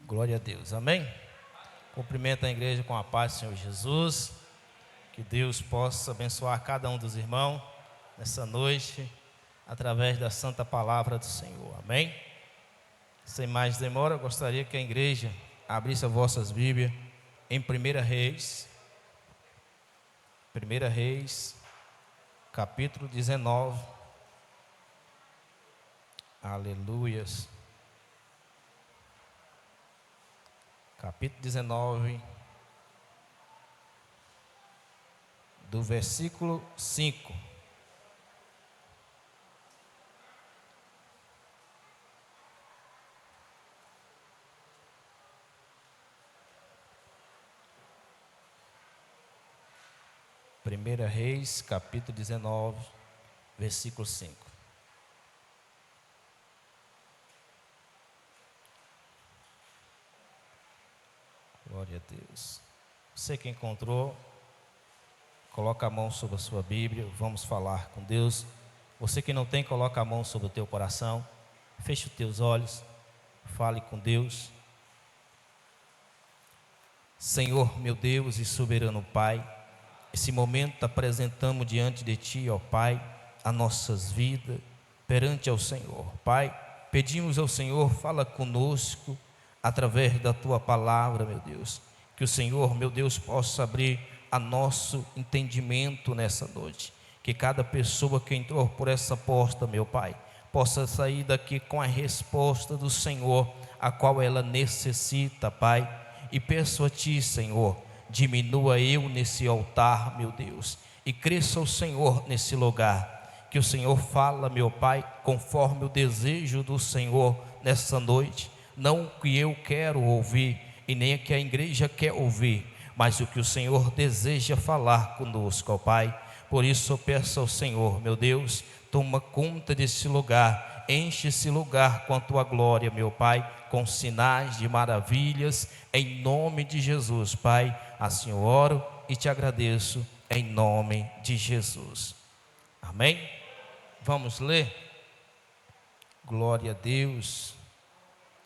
Glória a Deus, amém? Cumprimento a igreja com a paz do Senhor Jesus. Que Deus possa abençoar cada um dos irmãos nessa noite, através da santa palavra do Senhor, amém? Sem mais demora, eu gostaria que a igreja abrisse as vossas Bíblias em 1 Reis, capítulo 19, aleluias, capítulo 19, do versículo 5. Primeira Reis, capítulo 19, versículo 5. Glória a Deus. Você que encontrou, coloca a mão sobre a sua Bíblia, vamos falar com Deus. Você que não tem, coloca a mão sobre o teu coração, feche os teus olhos, fale com Deus. Senhor, meu Deus e soberano Pai, esse momento apresentamos diante de Ti, ó Pai, as nossas vidas, perante ao Senhor. Pai, pedimos ao Senhor, fala conosco, através da Tua palavra, meu Deus, que o Senhor, meu Deus, possa abrir a nosso entendimento nessa noite, que cada pessoa que entrou por essa porta, meu Pai, possa sair daqui com a resposta do Senhor, a qual ela necessita, Pai, e peço a Ti, Senhor, diminua eu nesse altar, meu Deus, e cresça o Senhor nesse lugar, que o Senhor fala, meu Pai, conforme o desejo do Senhor nessa noite, não o que eu quero ouvir, e nem o que a igreja quer ouvir, mas o que o Senhor deseja falar conosco, ó Pai. Por isso eu peço ao Senhor, meu Deus, toma conta desse lugar, enche esse lugar com a Tua glória, meu Pai, com sinais de maravilhas, em nome de Jesus, Pai. Assim eu oro e te agradeço, em nome de Jesus, amém? Vamos ler? Glória a Deus,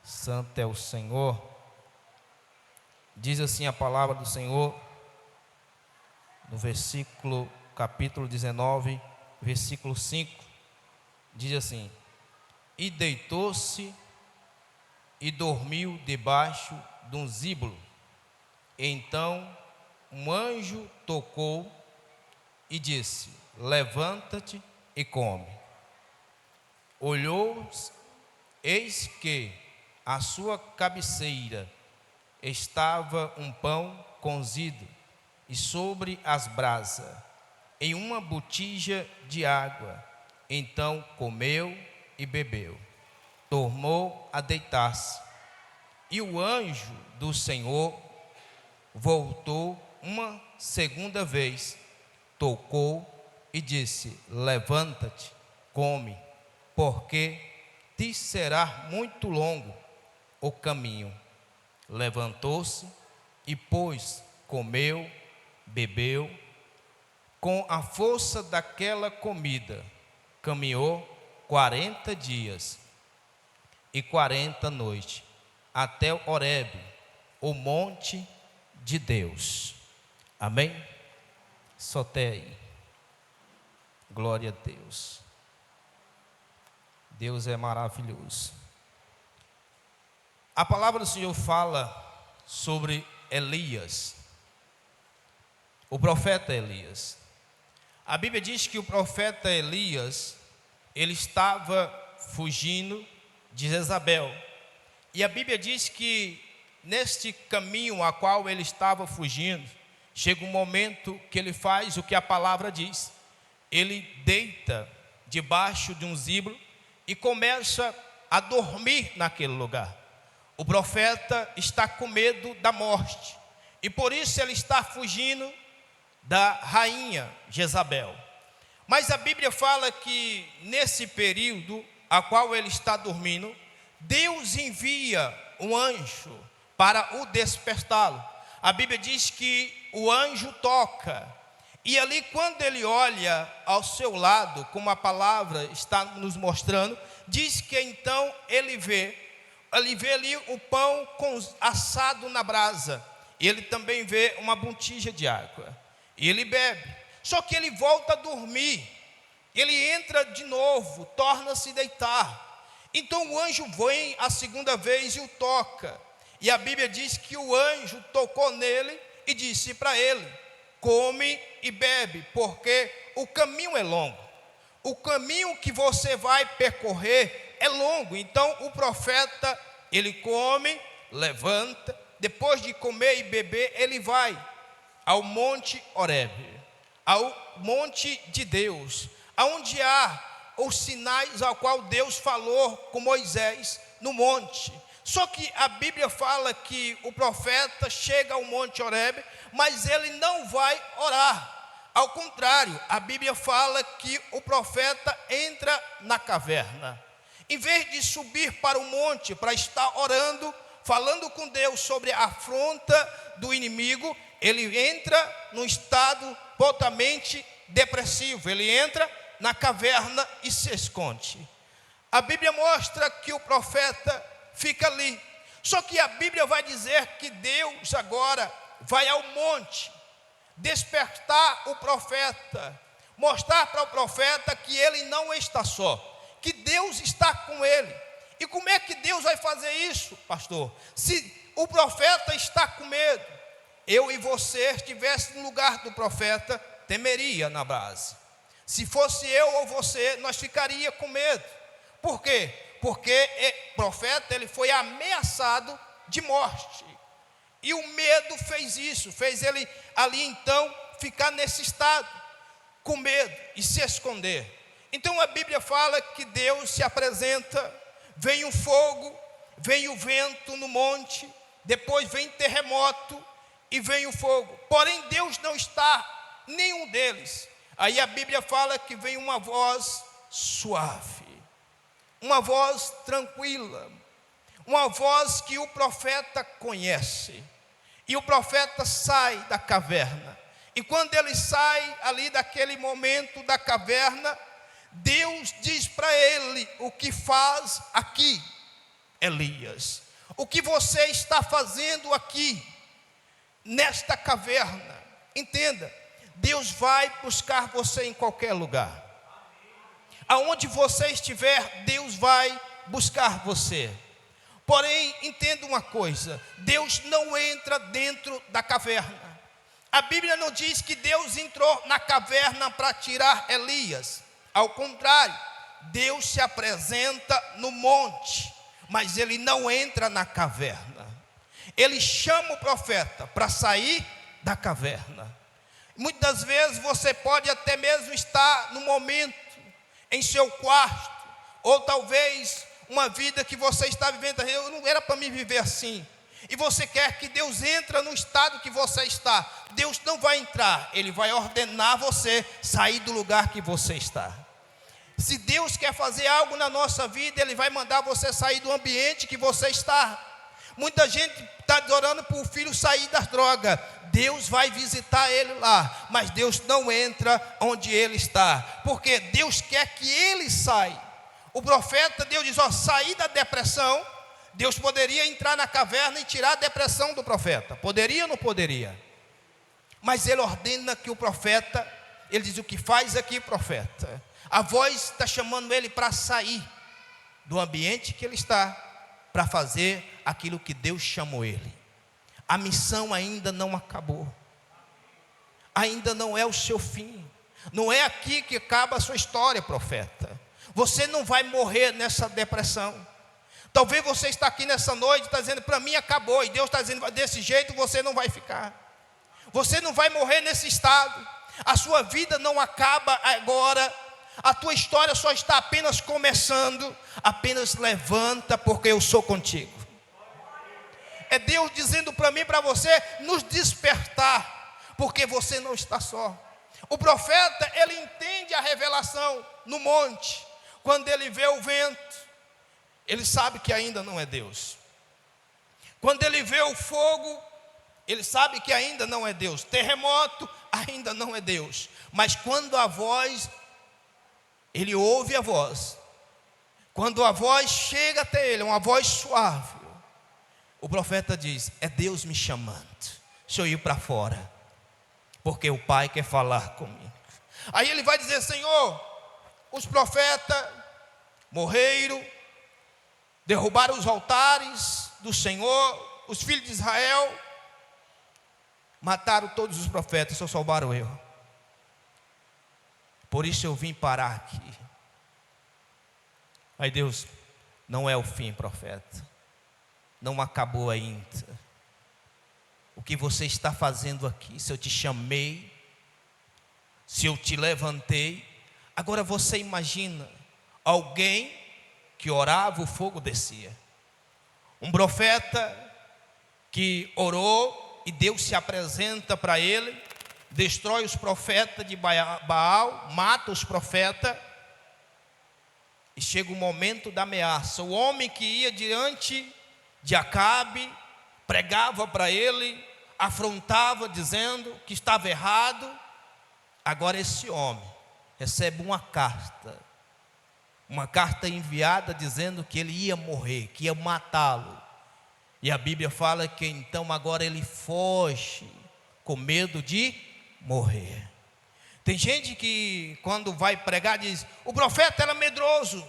santo é o Senhor. Diz assim a palavra do Senhor, no versículo, capítulo 19, versículo 5, diz assim: e deitou-se e dormiu debaixo de um zimbro. Então um anjo tocou e disse: levanta-te e come. Olhou, eis que à sua cabeceira estava um pão cozido, e sobre as brasas, em uma botija de água. Então comeu e bebeu, tornou a deitar-se. E o anjo do Senhor voltou uma segunda vez, tocou e disse: levanta-te, come, porque te será muito longo o caminho. Levantou-se e, pois, comeu, bebeu. Com a força daquela comida, caminhou 40 dias e 40 noites, até Horebe, o monte de Deus. Amém? Solte aí. Glória a Deus. Deus é maravilhoso. A palavra do Senhor fala sobre Elias, o profeta Elias. A Bíblia diz que o profeta Elias, ele estava fugindo de Jezabel. E a Bíblia diz que neste caminho a qual ele estava fugindo, chega um momento que ele faz o que a palavra diz. Ele deita debaixo de um zimbro e começa a dormir naquele lugar. O profeta está com medo da morte, e por isso ele está fugindo da rainha Jezabel. Mas a Bíblia fala que nesse período a qual ele está dormindo, Deus envia um anjo para o despertá-lo. A Bíblia diz que o anjo toca, e ali quando ele olha ao seu lado, como a palavra está nos mostrando, diz que então ele vê ele vê ali o pão assado na brasa, e ele também vê uma botija de água, e ele bebe. Só que ele volta a dormir, ele entra de novo, torna-se deitar. Então o anjo vem a segunda vez e o toca, e a Bíblia diz que o anjo tocou nele e disse para ele: come e bebe, porque o caminho é longo, o caminho que você vai percorrer é longo. Então o profeta, ele come, levanta, depois de comer e beber, ele vai ao monte Horebe, ao monte de Deus, aonde há os sinais ao qual Deus falou com Moisés no monte. Só que a Bíblia fala que o profeta chega ao monte Horebe, mas ele não vai orar. Ao contrário, a Bíblia fala que o profeta entra na caverna. Em vez de subir para o monte para estar orando, falando com Deus sobre a afronta do inimigo, ele entra num estado totalmente depressivo. Ele entra na caverna e se esconde. A Bíblia mostra que o profeta fica ali. Só que a Bíblia vai dizer que Deus agora vai ao monte, despertar o profeta, mostrar para o profeta que ele não está só, que Deus está com ele. E como é que Deus vai fazer isso, pastor? Se o profeta está com medo, eu e você estivesse no lugar do profeta, temeria na base. Se fosse eu ou você, nós ficaria com medo. Por quê? Porque o profeta, ele foi ameaçado de morte, e o medo fez isso, fez ele ali então ficar nesse estado, com medo e se esconder. Então a Bíblia fala que Deus se apresenta, vem o fogo, vem o vento no monte, depois vem terremoto e vem o fogo, porém Deus não está nenhum deles. Aí a Bíblia fala que vem uma voz suave, uma voz tranquila, uma voz que o profeta conhece. E o profeta sai da caverna, e quando ele sai ali daquele momento da caverna, Deus diz para ele: o que faz aqui, Elias? O que você está fazendo aqui, nesta caverna? Entenda, Deus vai buscar você em qualquer lugar. Aonde você estiver, Deus vai buscar você. Porém, entenda uma coisa: Deus não entra dentro da caverna. A Bíblia não diz que Deus entrou na caverna para tirar Elias. Ao contrário, Deus se apresenta no monte, mas ele não entra na caverna. Ele chama o profeta para sair da caverna. Muitas vezes você pode até mesmo estar no momento em seu quarto, ou talvez uma vida que você está vivendo, eu não era para me viver assim, e você quer que Deus entre no estado que você está. Deus não vai entrar, Ele vai ordenar você sair do lugar que você está. Se Deus quer fazer algo na nossa vida, Ele vai mandar você sair do ambiente que você está. Muita gente está orando para o filho sair das drogas. Deus vai visitar ele lá, mas Deus não entra onde ele está, porque Deus quer que ele saia. O profeta, Deus diz: sair da depressão. Deus poderia entrar na caverna e tirar a depressão do profeta. Poderia ou não poderia? Mas ele ordena que o profeta, ele diz: o que faz aqui, profeta? A voz está chamando ele para sair do ambiente que ele está, para fazer aquilo que Deus chamou ele. A missão ainda não acabou, ainda não é o seu fim. Não é aqui que acaba a sua história, profeta. Você não vai morrer nessa depressão. Talvez você está aqui nessa noite e está dizendo: para mim acabou, e Deus está dizendo: desse jeito você não vai ficar. Você não vai morrer nesse estado. A sua vida não acaba agora. A tua história só está apenas começando. Apenas levanta, porque eu sou contigo. É Deus dizendo para mim e para você nos despertar, porque você não está só. O profeta, ele entende a revelação no monte. Quando ele vê o vento, ele sabe que ainda não é Deus. Quando ele vê o fogo, ele sabe que ainda não é Deus. Terremoto, ainda não é Deus. Mas quando a voz, ele ouve a voz Quando a voz chega até ele, uma voz suave, o profeta diz: é Deus me chamando, deixa eu ir para fora, porque o Pai quer falar comigo. Aí ele vai dizer: Senhor, os profetas morreram, derrubaram os altares do Senhor, os filhos de Israel mataram todos os profetas, só salvaram eu. Por isso eu vim parar aqui. Aí Deus: não é o fim, profeta, não acabou ainda. O que você está fazendo aqui? Se eu te chamei, se eu te levantei, agora você imagina alguém que orava, o fogo descia. Um profeta que orou e Deus se apresenta para ele, destrói os profetas de Baal, mata os profetas, e chega o momento da ameaça. O homem que ia diante de Acabe, pregava para ele, afrontava, dizendo que estava errado. Agora esse homem recebe uma carta enviada dizendo que ele ia morrer, que ia matá-lo. E a Bíblia fala que então agora ele foge com medo de morrer. Tem gente que quando vai pregar diz: o profeta era medroso,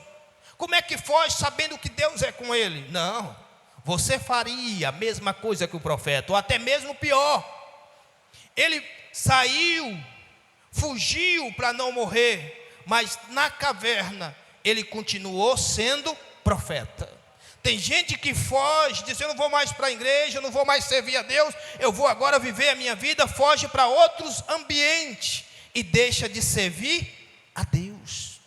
como é que foge sabendo que Deus é com ele? Não, você faria a mesma coisa que o profeta, ou até mesmo pior. Ele saiu, fugiu para não morrer, mas na caverna ele continuou sendo profeta. Tem gente que foge, diz: eu não vou mais para a igreja, eu não vou mais servir a Deus, eu vou agora viver a minha vida, foge para outros ambientes e deixa de servir a Deus.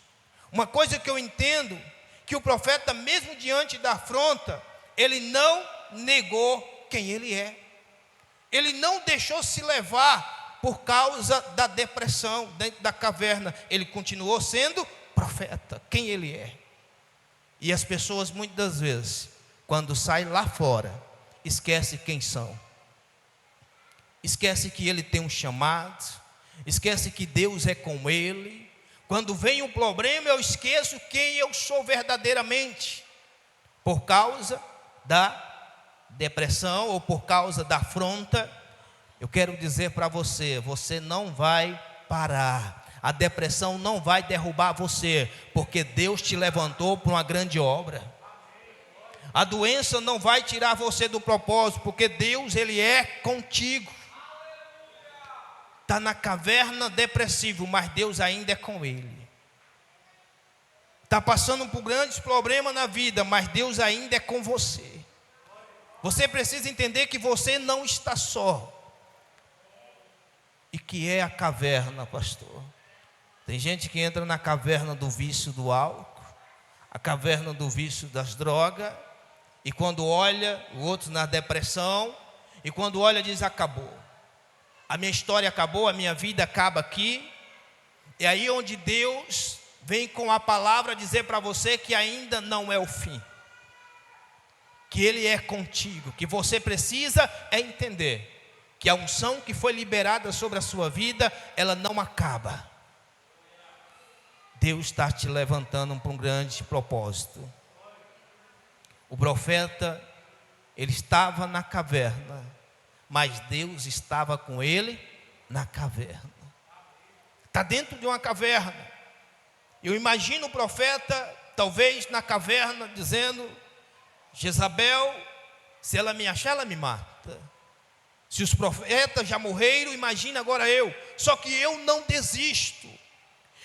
Uma coisa que eu entendo, que o profeta, mesmo diante da afronta, ele não negou quem ele é. Ele não deixou se levar por causa da depressão dentro da caverna. Ele continuou sendo profeta, quem ele é. E as pessoas muitas vezes, quando saem lá fora, esquecem quem são. Esquece que ele tem um chamado, esquece que Deus é com ele. Quando vem um problema, eu esqueço quem eu sou verdadeiramente, por causa da depressão ou por causa da afronta. Eu quero dizer para você, você não vai parar. A depressão não vai derrubar você, porque Deus te levantou para uma grande obra. A doença não vai tirar você do propósito, porque Deus, Ele é contigo. Está na caverna depressivo, mas Deus ainda é com ele. Está passando por grandes problemas na vida, mas Deus ainda é com você. Você precisa entender que você não está só. E que é a caverna, pastor? Tem gente que entra na caverna do vício do álcool, a caverna do vício das drogas, e quando olha, o outro na depressão, e quando olha diz: acabou. A minha história acabou, a minha vida acaba aqui. É aí onde Deus vem com a palavra dizer para você que ainda não é o fim, que Ele é contigo, que você precisa entender que a unção que foi liberada sobre a sua vida, ela não acaba. Deus está te levantando para um grande propósito. O profeta, ele estava na caverna, mas Deus estava com ele na caverna. Está dentro de uma caverna. Eu imagino o profeta, talvez na caverna, dizendo: Jezabel, se ela me achar, ela me mata. Se os profetas já morreram, imagina agora eu. Só que eu não desisto.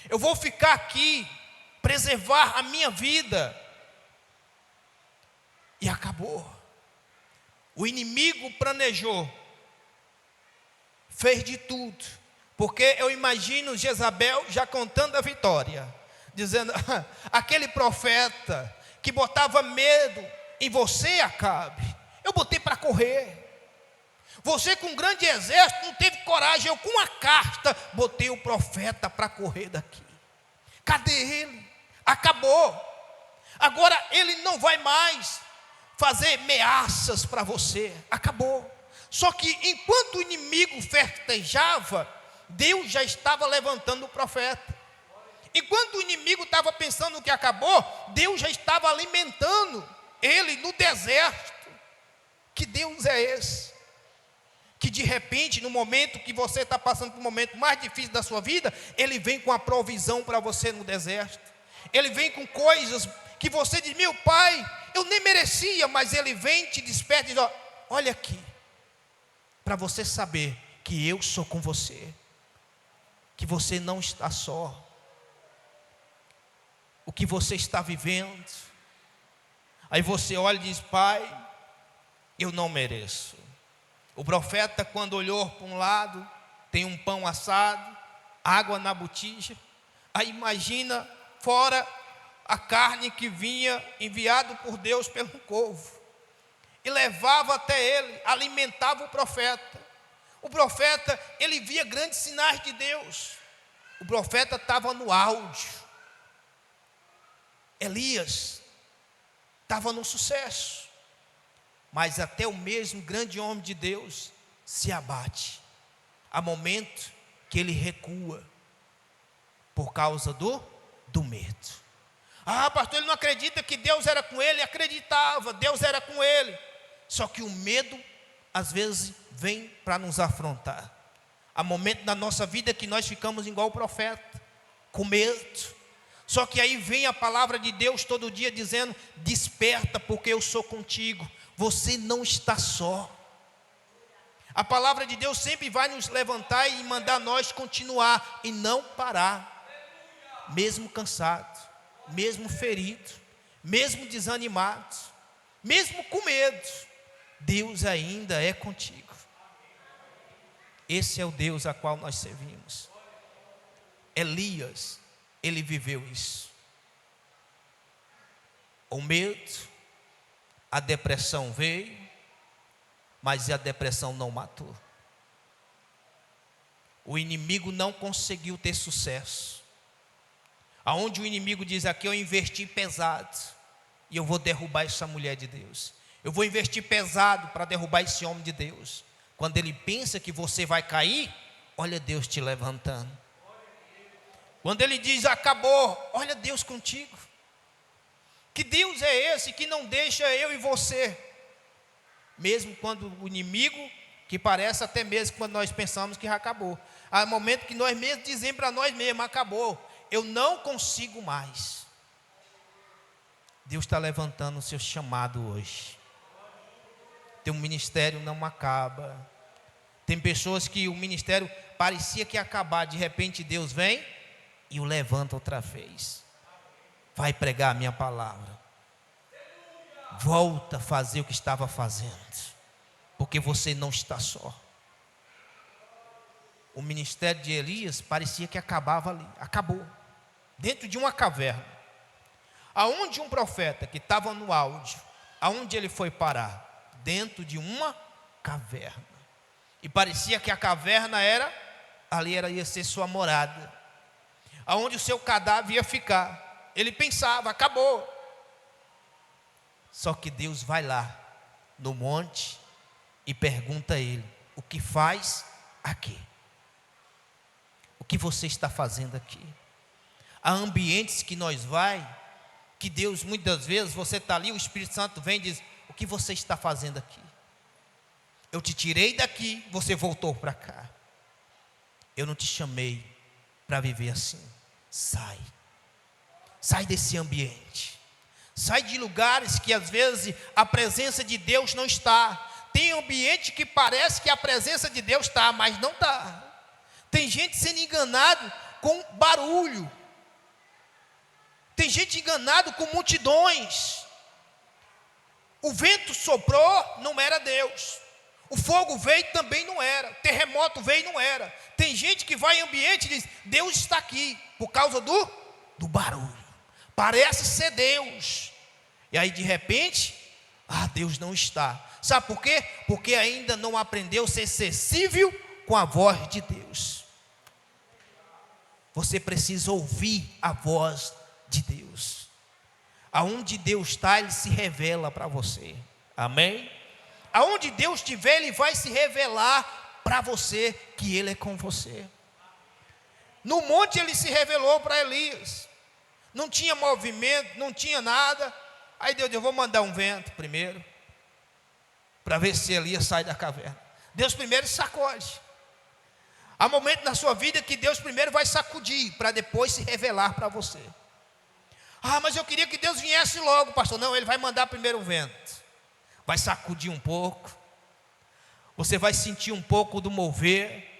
Eu vou ficar aqui, preservar a minha vida. E acabou. O inimigo planejou, fez de tudo, porque eu imagino Jezabel já contando a vitória, dizendo: aquele profeta que botava medo em você, Acabe, eu botei para correr. Você com um grande exército não teve coragem, eu com uma carta botei o profeta para correr daqui. Cadê ele? Acabou. Agora ele não vai mais fazer ameaças para você. Acabou. Só que enquanto o inimigo festejava, Deus já estava levantando o profeta. Enquanto o inimigo estava pensando que acabou, Deus já estava alimentando ele no deserto. Que Deus é esse? Que de repente, no momento que você está passando por um momento mais difícil da sua vida, Ele vem com a provisão para você no deserto. Ele vem com coisas que você diz: meu pai, eu nem merecia, mas Ele vem, te desperta e diz: olha aqui, para você saber que eu sou com você, que você não está só. O que você está vivendo, aí você olha e diz: pai, eu não mereço. O profeta, quando olhou para um lado, tem um pão assado, água na botija. Aí imagina fora a carne que vinha enviado por Deus pelo corvo, e levava até ele, alimentava o profeta. O profeta, ele via grandes sinais de Deus. O profeta estava no auge. Elias estava no sucesso, mas até o mesmo grande homem de Deus se abate. Há momento que ele recua por causa do medo. Ah, pastor, ele não acredita que Deus era com ele? Acreditava, Deus era com ele. Só que o medo às vezes vem para nos afrontar. Há momentos na nossa vida que nós ficamos igual o profeta, com medo. Só que aí vem a palavra de Deus todo dia dizendo: desperta, porque eu sou contigo, você não está só. A palavra de Deus sempre vai nos levantar e mandar nós continuar e não parar, mesmo cansado, mesmo ferido, mesmo desanimado, mesmo com medo, Deus ainda é contigo. Esse é o Deus a qual nós servimos. Elias, ele viveu isso. O medo, a depressão veio, mas a depressão não matou. O inimigo não conseguiu ter sucesso. Aonde o inimigo diz: aqui eu investi pesado e eu vou derrubar essa mulher de Deus, eu vou investir pesado para derrubar esse homem de Deus. Quando ele pensa que você vai cair, olha Deus te levantando. Quando ele diz: acabou, olha Deus contigo. Que Deus é esse que não deixa eu e você, mesmo quando o inimigo, que parece até mesmo quando nós pensamos que já acabou. Há momento que nós mesmos dizemos para nós mesmos: acabou, eu não consigo mais. Deus está levantando o seu chamado hoje. Teu ministério não acaba. Tem pessoas que o ministério parecia que ia acabar, de repente Deus vem e o levanta outra vez. Vai pregar a minha palavra. Volta a fazer o que estava fazendo, porque você não está só. O ministério de Elias parecia que acabava ali. Acabou, dentro de uma caverna. Aonde um profeta que estava no auge, aonde ele foi parar? Dentro de uma caverna. E parecia que a caverna ia ser sua morada, aonde o seu cadáver ia ficar. Ele pensava: acabou. Só que Deus vai lá no monte e pergunta a ele: o que faz aqui? O que você está fazendo aqui? Há ambientes que nós que Deus, muitas vezes você está ali, o Espírito Santo vem e diz: o que você está fazendo aqui? Eu te tirei daqui, você voltou para cá. Eu não te chamei para viver assim. Sai desse ambiente. Sai de lugares que às vezes a presença de Deus não está. Tem ambiente que parece que a presença de Deus está, mas não está. Tem gente sendo enganado com barulho. Tem gente enganado com multidões. O vento soprou, não era Deus. O fogo veio, também não era. Terremoto veio, não era. Tem gente que vai em ambiente e diz: Deus está aqui, por causa do barulho. Parece ser Deus. E aí de repente, Deus não está. Sabe por quê? Porque ainda não aprendeu a ser sensível com a voz de Deus. Você precisa ouvir a voz de Deus. Aonde Deus está, Ele se revela para você. Amém? Aonde Deus estiver, Ele vai se revelar para você que Ele é com você. No monte ele se revelou para Elias. Não tinha movimento, não tinha nada. Aí Deus disse: eu vou mandar um vento primeiro, para ver se Elias sai da caverna. Deus primeiro sacode. Há momento na sua vida que Deus primeiro vai sacudir, para depois se revelar para você. Ah, mas eu queria que Deus viesse logo, pastor. Não, Ele vai mandar primeiro um vento. Vai sacudir um pouco. Você vai sentir um pouco do mover.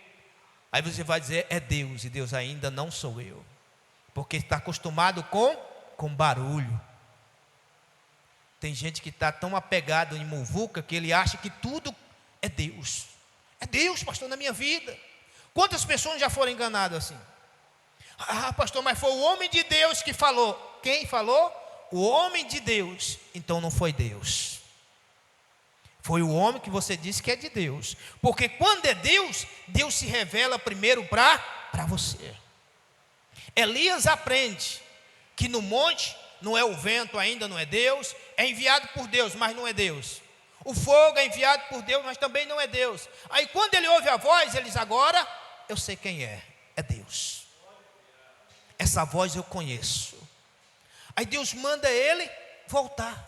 Aí você vai dizer: é Deus. E Deus: ainda não sou eu. Porque está acostumado com barulho. Tem gente que está tão apegado em muvuca que ele acha que tudo é Deus. É Deus, pastor, na minha vida. Quantas pessoas já foram enganadas assim? Ah, pastor, mas foi o homem de Deus que falou. Quem falou? O homem de Deus. Então não foi Deus. Foi o homem que você disse que é de Deus. Porque quando é Deus, Deus se revela primeiro para você. Elias aprende que no monte não é o vento, ainda não é Deus. É enviado por Deus, mas não é Deus. O fogo é enviado por Deus, mas também não é Deus. Aí quando ele ouve a voz, ele diz: agora eu sei quem é Deus. Essa voz eu conheço. Aí Deus manda ele voltar.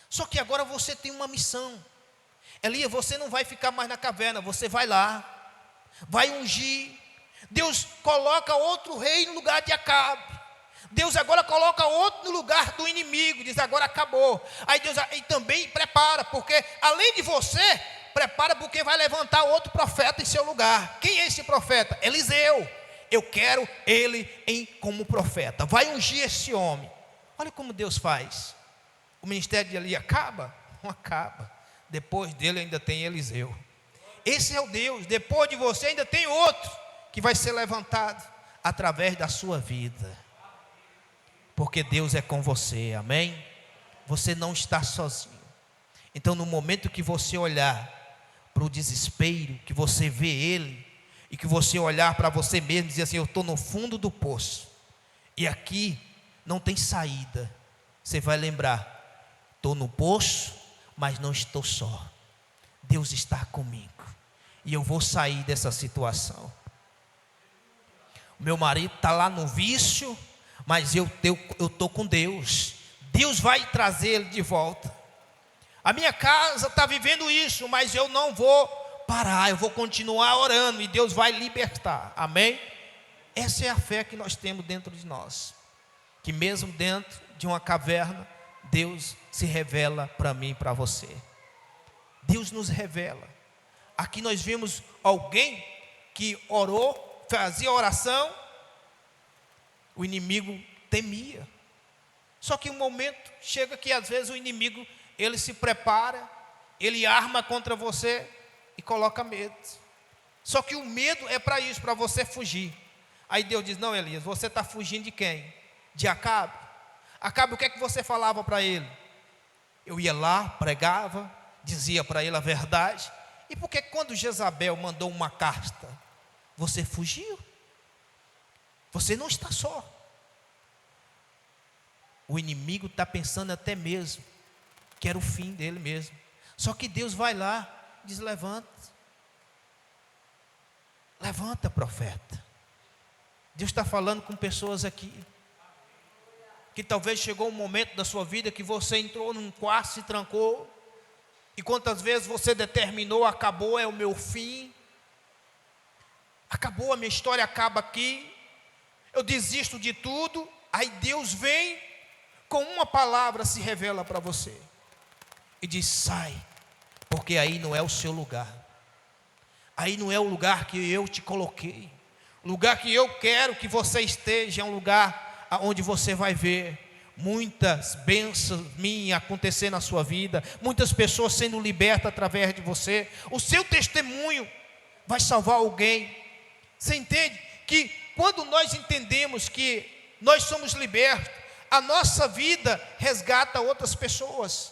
Só que agora você tem uma missão. Elias, você não vai ficar mais na caverna, você vai lá, vai ungir. Deus coloca outro rei no lugar de Acabe. Deus agora coloca outro no lugar do inimigo, diz: agora acabou. Aí Deus e também prepara, porque além de você, prepara porque vai levantar outro profeta em seu lugar. Quem é esse profeta? Eliseu. Eu quero ele como profeta. Vai ungir esse homem. Olha como Deus faz. O ministério de Elias acaba? Não acaba. Depois dele ainda tem Eliseu. Esse é o Deus. Depois de você ainda tem outro que vai ser levantado através da sua vida. Porque Deus é com você, amém? Você não está sozinho. Então no momento que você olhar para o desespero, que você vê ele, e que você olhar para você mesmo e dizer assim: eu estou no fundo do poço, e aqui não tem saída. Você vai lembrar: estou no poço, mas não estou só. Deus está comigo, e eu vou sair dessa situação. O meu marido está lá no vício, mas eu estou com Deus. Deus vai trazer ele de volta. A minha casa está vivendo isso, mas eu não vou parar, eu vou continuar orando e Deus vai libertar, amém? Essa é a fé que nós temos dentro de nós, que mesmo dentro de uma caverna, Deus se revela para mim e para você. Deus nos revela. Aqui nós vimos alguém que orou, fazia oração, o inimigo temia. Só que um momento chega que às vezes o inimigo, ele se prepara, ele arma contra você e coloca medo. Só que o medo é para isso, para você fugir. Aí Deus diz: não, Elias, você está fugindo de quem? De Acabe. Acabe, o que é que você falava para ele? Eu ia lá, pregava, dizia para ele a verdade. E por que quando Jezabel mandou uma carta, você fugiu? Você não está só. O inimigo está pensando até mesmo que era o fim dele mesmo. Só que Deus vai lá, diz: levanta. Levanta, profeta. Deus está falando com pessoas aqui, que talvez chegou um momento da sua vida que você entrou num quarto, se trancou, e quantas vezes você determinou: acabou, é o meu fim, acabou, a minha história acaba aqui, eu desisto de tudo. Aí Deus vem com uma palavra, se revela para você e diz: sai, porque aí não é o seu lugar, aí não é o lugar que eu te coloquei. O lugar que eu quero que você esteja é um lugar onde você vai ver muitas bênçãos minhas acontecer na sua vida, muitas pessoas sendo libertas através de você. O seu testemunho vai salvar alguém. Você entende que quando nós entendemos que nós somos libertos, a nossa vida resgata outras pessoas.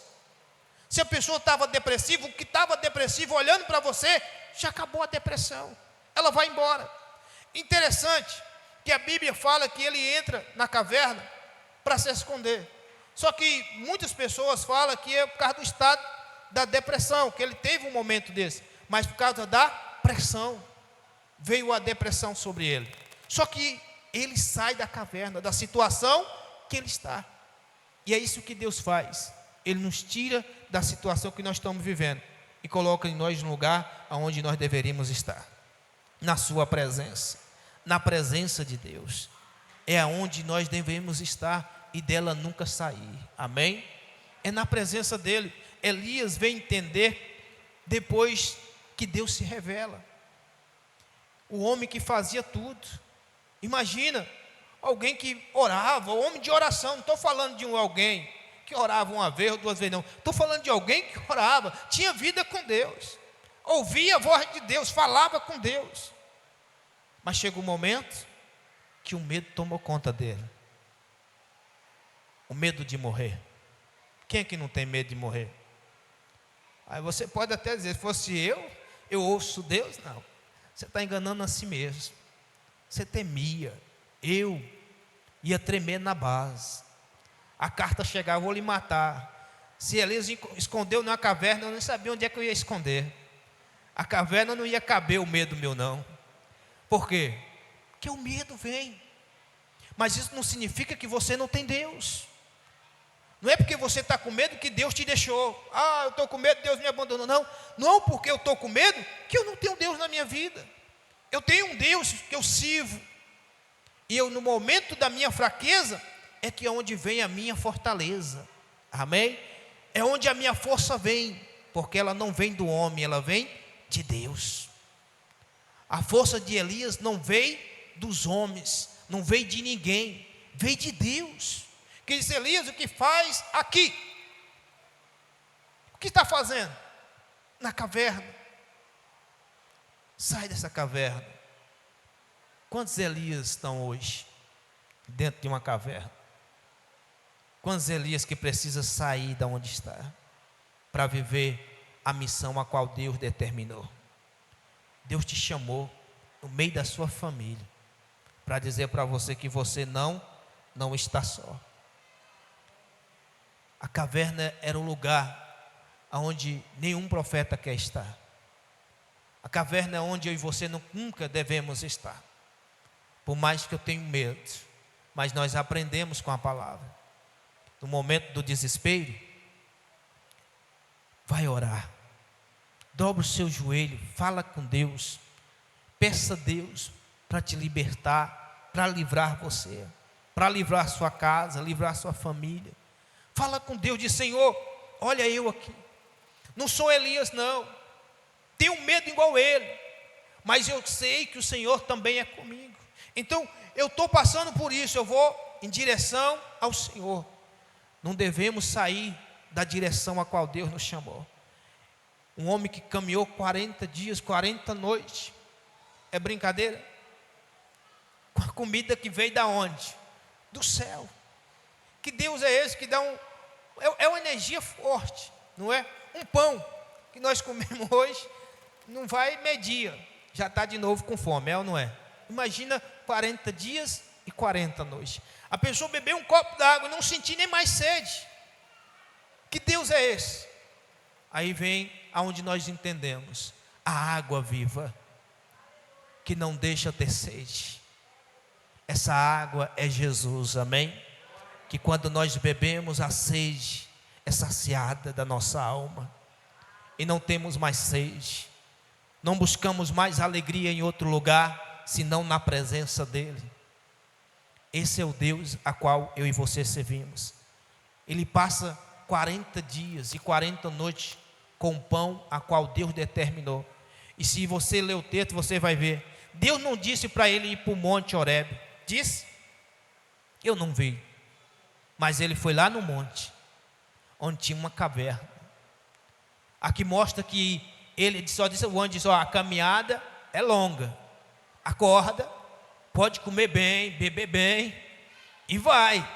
Se a pessoa estava depressiva, o que estava depressivo olhando para você, já acabou a depressão, ela vai embora. Interessante que a Bíblia fala que ele entra na caverna para se esconder. Só que muitas pessoas falam que é por causa do estado da depressão, que ele teve um momento desse, mas por causa da pressão, veio a depressão sobre ele. Só que ele sai da caverna, da situação que ele está. E é isso que Deus faz. Ele nos tira da situação que nós estamos vivendo e coloca em nós no lugar onde nós deveríamos estar. Na sua presença, na presença de Deus. É aonde nós devemos estar e dela nunca sair. Amém? É na presença dele. Elias vem entender depois que Deus se revela. O homem que fazia tudo. Imagina, alguém que orava, homem de oração. Não estou falando de alguém que orava uma vez ou duas vezes, não. Estou falando de alguém que orava, tinha vida com Deus, ouvia a voz de Deus, falava com Deus. Mas chega um momento que o medo tomou conta dele. O medo de morrer. Quem é que não tem medo de morrer? Aí você pode até dizer, se fosse eu ouço Deus. Não, você está enganando a si mesmo. Você temia. Eu ia tremer na base. A carta chegava, vou lhe matar. Se Elias escondeu na caverna, eu não sabia onde é que eu ia esconder. A caverna não ia caber o medo meu, não. Por quê? Porque o medo vem. Mas isso não significa que você não tem Deus. Não é porque você está com medo que Deus te deixou. Ah, eu estou com medo, Deus me abandonou. Não, não porque eu estou com medo que eu não tenho Deus na minha vida. Eu tenho um Deus que eu sirvo. E eu, no momento da minha fraqueza, é que é onde vem a minha fortaleza. Amém? É onde a minha força vem. Porque ela não vem do homem, ela vem de Deus. A força de Elias não veio dos homens, não veio de ninguém, veio de Deus. Que disse: Elias, o que faz aqui? O que está fazendo? Na caverna. Sai dessa caverna. Quantos Elias estão hoje dentro de uma caverna? Quantos Elias que precisa sair da onde está para viver a missão a qual Deus determinou? Deus te chamou no meio da sua família para dizer para você que você não está só. A caverna era um lugar onde nenhum profeta quer estar. A caverna é onde eu e você nunca devemos estar. Por mais que eu tenha medo, mas nós aprendemos com a palavra. No momento do desespero, vai orar. Dobra o seu joelho, fala com Deus. Peça a Deus para te libertar, para livrar você, para livrar sua casa, livrar sua família. Fala com Deus, diz: Senhor, olha eu aqui. Não sou Elias, não. Tenho medo igual ele, mas eu sei que o Senhor também é comigo. Então, eu estou passando por isso, eu vou em direção ao Senhor. Não devemos sair da direção a qual Deus nos chamou. Um homem que caminhou 40 dias, 40 noites. É brincadeira? Com a comida que veio da onde? Do céu. Que Deus é esse que dá é uma energia forte, não é? Um pão que nós comemos hoje, não vai medir, já está de novo com fome, é ou não é? Imagina 40 dias e 40 noites. A pessoa bebeu um copo d'água e não sentir nem mais sede. Que Deus é esse? Aí vem aonde nós entendemos a água viva que não deixa ter sede. Essa água é Jesus, amém? Que quando nós bebemos, a sede é saciada da nossa alma e não temos mais sede. Não buscamos mais alegria em outro lugar senão na presença dele. Esse é o Deus a qual eu e você servimos. Ele passa 40 dias e 40 noites com o pão a qual Deus determinou. E se você ler o texto, você vai ver. Deus não disse para ele ir para o monte Horebe. Disse? Eu não vi. Mas ele foi lá no monte, onde tinha uma caverna. Aqui mostra que ele só disse, o anjo disse: a caminhada é longa. Acorda, pode comer bem, beber bem e vai.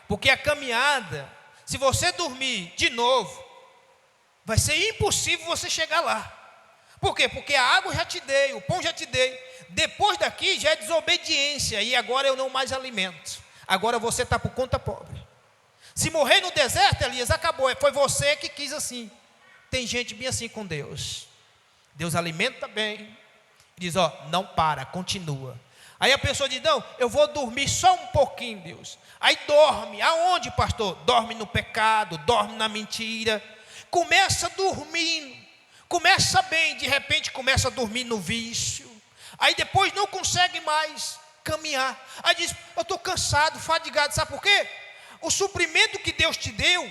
Porque a caminhada, se você dormir de novo, vai ser impossível você chegar lá. Por quê? Porque a água já te dei, o pão já te dei. Depois daqui já é desobediência e agora eu não mais alimento. Agora você está por conta própria. Se morrer no deserto, Elias, acabou. Foi você que quis assim. Tem gente bem assim com Deus. Deus alimenta bem. Diz: não para, continua. Aí a pessoa diz: não, eu vou dormir só um pouquinho, Deus. Aí dorme. Aonde, pastor? Dorme no pecado, dorme na mentira. Começa dormindo, começa bem, de repente começa a dormir no vício. Aí depois não consegue mais caminhar. Aí diz: eu estou cansado, fadigado. Sabe por quê? O suprimento que Deus te deu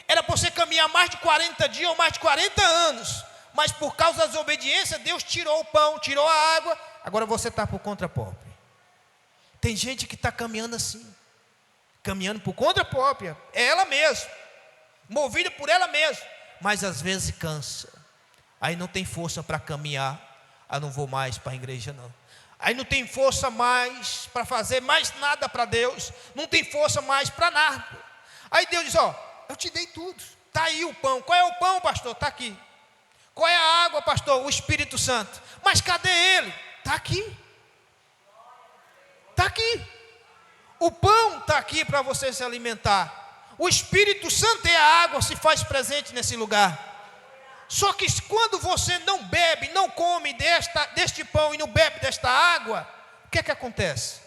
era para você caminhar mais de 40 dias ou mais de 40 anos. Mas por causa da desobediência, Deus tirou o pão, tirou a água. Agora você está por conta própria. Tem gente que está caminhando assim, caminhando por conta própria, é ela mesma, movida por ela mesma, mas às vezes cansa, aí não tem força para caminhar. Não vou mais para a igreja não. Aí não tem força mais para fazer mais nada para Deus, não tem força mais para nada. Aí Deus diz: eu te dei tudo, está aí o pão. Qual é o pão, pastor? Está aqui. Qual é a água, pastor? O Espírito Santo. Mas cadê ele? Está aqui. Está aqui. O pão está aqui para você se alimentar. O Espírito Santo é a água, se faz presente nesse lugar. Só que quando você não bebe, não come deste pão e não bebe desta água, o que é que acontece?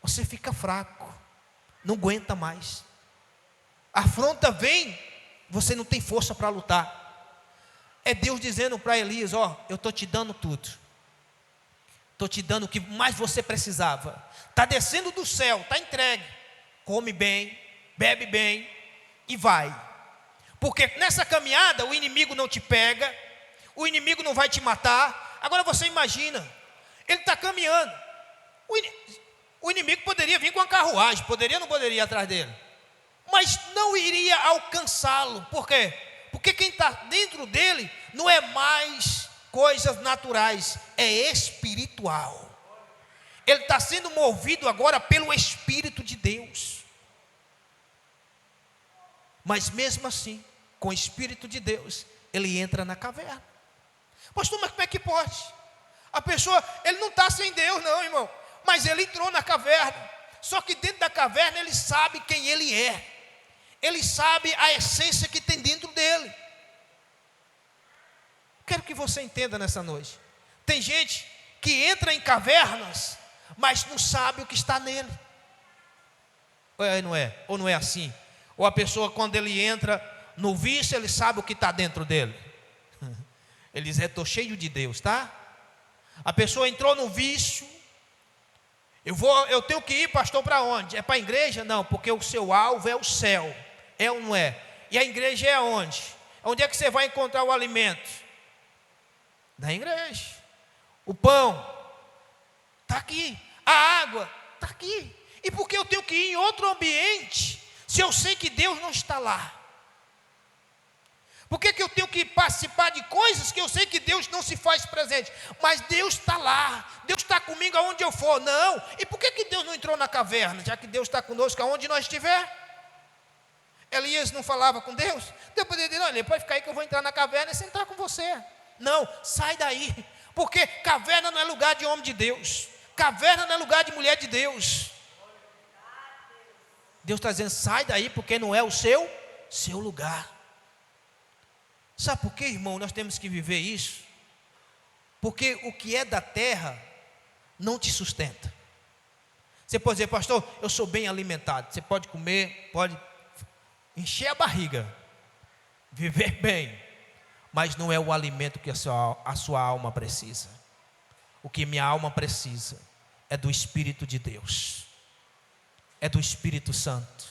Você fica fraco, não aguenta mais. A afronta vem, você não tem força para lutar. É Deus dizendo para Elias: eu estou te dando tudo. Estou te dando o que mais você precisava. Está descendo do céu, está entregue. Come bem, bebe bem e vai. Porque nessa caminhada o inimigo não te pega, o inimigo não vai te matar. Agora você imagina, ele está caminhando. O inimigo poderia vir com uma carruagem, poderia ou não poderia ir atrás dele? Mas não iria alcançá-lo. Por quê? Porque quem está dentro dele não é mais coisas naturais, é espiritual. Ele está sendo movido agora pelo Espírito de Deus. Mas mesmo assim, com o Espírito de Deus, ele entra na caverna. Pastor, mas como é que pode? A pessoa, ele não está sem Deus não, irmão. Mas ele entrou na caverna. Só que dentro da caverna ele sabe quem ele é. Ele sabe a essência que tem dentro dele. Quero que você entenda nessa noite. Tem gente que entra em cavernas, mas não sabe o que está nele. Ou não é assim? Ou a pessoa, quando ele entra no vício, ele sabe o que está dentro dele. Ele diz: estou cheio de Deus, tá? A pessoa entrou no vício. Eu tenho que ir, pastor, para onde? É para a igreja? Não, porque o seu alvo é o céu. É ou não é? E a igreja é aonde? Onde é que você vai encontrar o alimento? Na igreja. O pão está aqui. A água está aqui. E por que eu tenho que ir em outro ambiente, se eu sei que Deus não está lá? Por que eu tenho que participar de coisas que eu sei que Deus não se faz presente? Mas Deus está lá, Deus está comigo aonde eu for. Não, e por que Deus não entrou na caverna, já que Deus está conosco aonde nós estiver? Elias não falava com Deus? Deus poderia dizer: não, ele pode ficar aí que eu vou entrar na caverna e sentar com você. Não, sai daí, porque caverna não é lugar de homem de Deus, caverna não é lugar de mulher de Deus. Deus está dizendo: sai daí, porque não é o seu lugar. Sabe por quê, irmão? Nós temos que viver isso. Porque o que é da terra não te sustenta. Você pode dizer: pastor, eu sou bem alimentado. Você pode comer, pode encher a barriga, viver bem, mas não é o alimento que a sua alma precisa. O que minha alma precisa é do Espírito de Deus, é do Espírito Santo.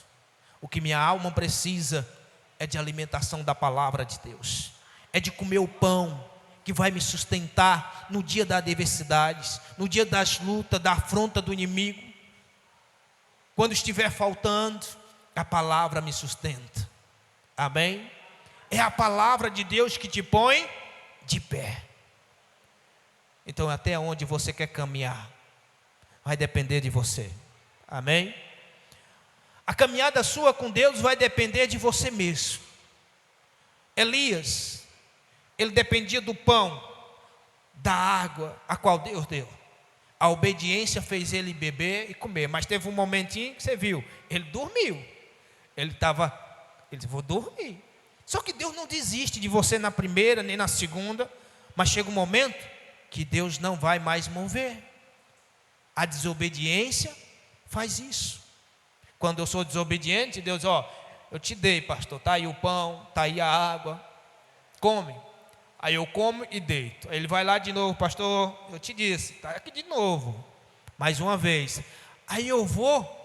O que minha alma precisa é de alimentação da palavra de Deus, é de comer o pão que vai me sustentar no dia das adversidades, no dia das lutas, da afronta do inimigo. Quando estiver faltando, a palavra me sustenta. Amém? É a palavra de Deus que te põe de pé. Então, até onde você quer caminhar vai depender de você. Amém? A caminhada sua com Deus vai depender de você mesmo. Elias, ele dependia do pão, da água a qual Deus deu. A obediência fez ele beber e comer. Mas teve um momentinho que você viu, ele dormiu. Ele disse: vou dormir. Só que Deus não desiste de você na primeira nem na segunda. Mas chega um momento que Deus não vai mais mover. A desobediência faz isso. Quando eu sou desobediente, Deus, eu te dei, pastor, está aí o pão, está aí a água, come. Aí eu como e deito. Aí ele vai lá de novo, pastor, eu te disse, está aqui de novo, mais uma vez. Aí eu vou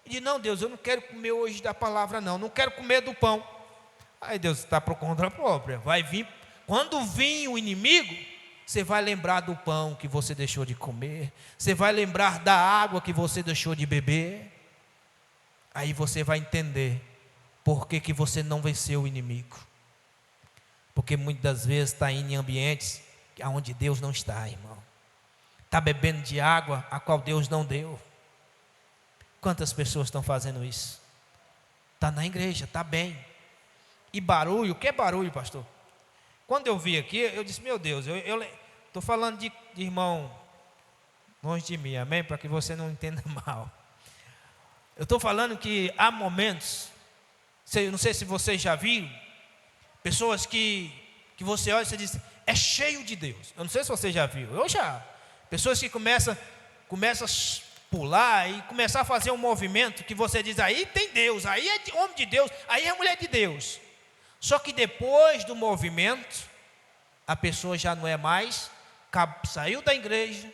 e digo, não, Deus, eu não quero comer hoje da palavra, não quero comer do pão. Aí Deus está por conta própria, vai vir, quando vir o inimigo, você vai lembrar do pão que você deixou de comer, você vai lembrar da água que você deixou de beber, aí você vai entender por que você não venceu o inimigo, porque muitas das vezes está indo em ambientes onde Deus não está, irmão, está bebendo de água a qual Deus não deu. Quantas pessoas estão fazendo isso? Está na igreja, está bem, e barulho, o que é barulho, pastor? Quando eu vi aqui, eu disse, meu Deus, eu estou falando de irmão longe de mim, amém? Para que você não entenda mal. Eu estou falando que há momentos, eu não sei se vocês já viram, pessoas que você olha e você diz, é cheio de Deus. Eu não sei se você já viu, eu já. Pessoas que começam a pular e começar a fazer um movimento que você diz, aí tem Deus, aí é homem de Deus, aí é mulher de Deus. Só que depois do movimento, a pessoa já não é mais, saiu da igreja,